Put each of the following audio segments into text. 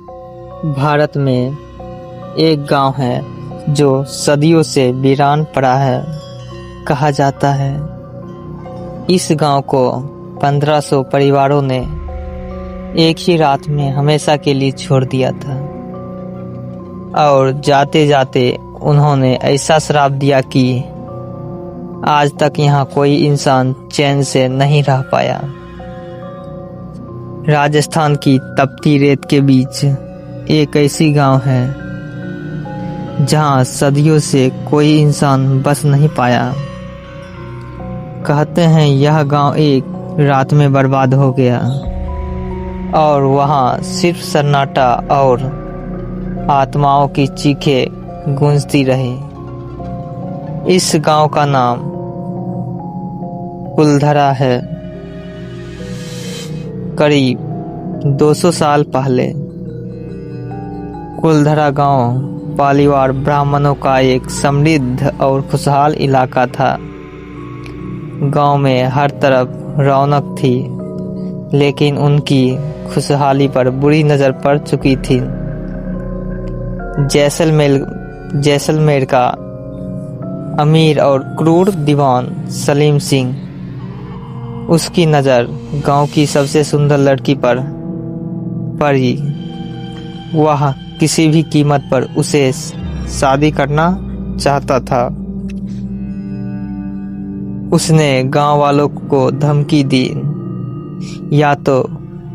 भारत में एक गांव है जो सदियों से वीरान पड़ा है। कहा जाता है इस गांव को 1500 परिवारों ने एक ही रात में हमेशा के लिए छोड़ दिया था और जाते जाते उन्होंने ऐसा श्राप दिया कि आज तक यहाँ कोई इंसान चैन से नहीं रह पाया। राजस्थान की तपती रेत के बीच एक ऐसी गांव है जहां सदियों से कोई इंसान बस नहीं पाया। कहते हैं यह गांव एक रात में बर्बाद हो गया और वहां सिर्फ सन्नाटा और आत्माओं की चीखें गूंजती रही। इस गांव का नाम कुलधरा है। करीब 200 साल पहले कुलधरा गांव पालीवाड़ ब्राह्मणों का एक समृद्ध और खुशहाल इलाका था। गांव में हर तरफ रौनक थी, लेकिन उनकी खुशहाली पर बुरी नजर पड़ चुकी थी। जैसलमेर का अमीर और क्रूर दीवान सलीम सिंह, उसकी नज़र गांव की सबसे सुंदर लड़की पर पड़ी। वह किसी भी कीमत पर उसे शादी करना चाहता था। उसने गांव वालों को धमकी दी, या तो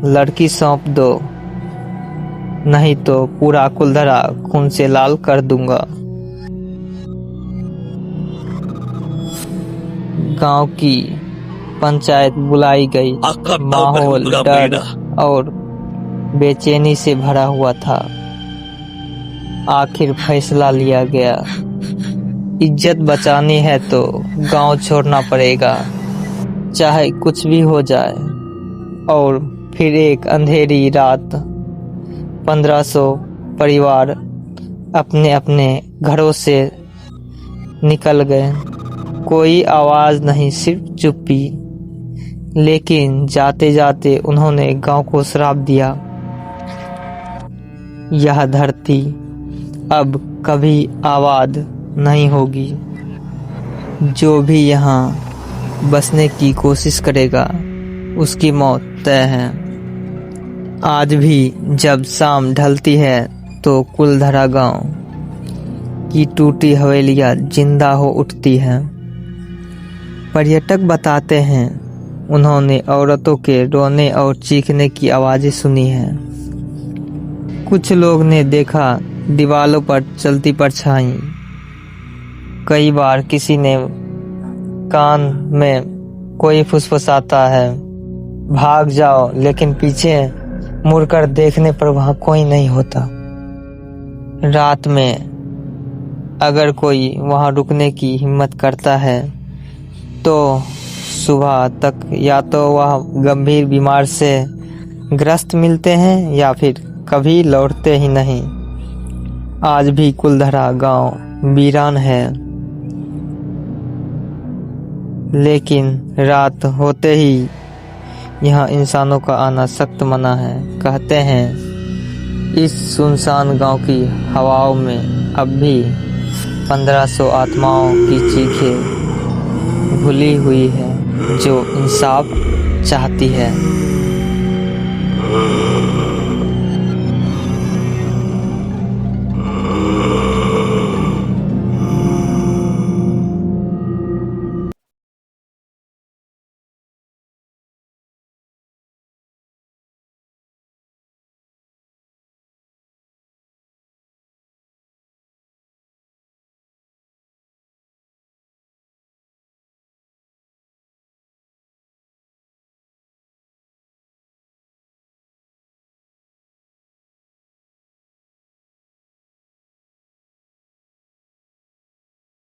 लड़की सौंप दो, नहीं तो पूरा कुलधरा खून से लाल कर दूंगा। गांव की पंचायत बुलाई गई। माहौल डर और बेचैनी से भरा हुआ था। आखिर फैसला लिया गया, इज्जत बचानी है तो गांव छोड़ना पड़ेगा, चाहे कुछ भी हो जाए। और फिर एक अंधेरी रात 1500 परिवार अपने अपने घरों से निकल गए। कोई आवाज नहीं, सिर्फ चुप्पी। लेकिन जाते जाते उन्होंने गांव को श्राप दिया, यह धरती अब कभी आबाद नहीं होगी। जो भी यहाँ बसने की कोशिश करेगा उसकी मौत तय है। आज भी जब शाम ढलती है तो कुलधरा गांव की टूटी हवेलियां जिंदा हो उठती हैं। पर्यटक बताते हैं उन्होंने औरतों के रोने और चीखने की आवाज़ें सुनी हैं। कुछ लोग ने देखा दीवालों पर चलती परछाई। कई बार किसी ने कान में कोई फुसफुसाता है, भाग जाओ, लेकिन पीछे मुड़कर देखने पर वहाँ कोई नहीं होता। रात में अगर कोई वहाँ रुकने की हिम्मत करता है तो सुबह तक या तो वह गंभीर बीमार से ग्रस्त मिलते हैं या फिर कभी लौटते ही नहीं। आज भी कुलधरा गांव वीरान है, लेकिन रात होते ही यहाँ इंसानों का आना सख्त मना है। कहते हैं इस सुनसान गांव की हवाओं में अब भी 1500 आत्माओं की चीखें भुली हुई है जो इंसाफ चाहती है।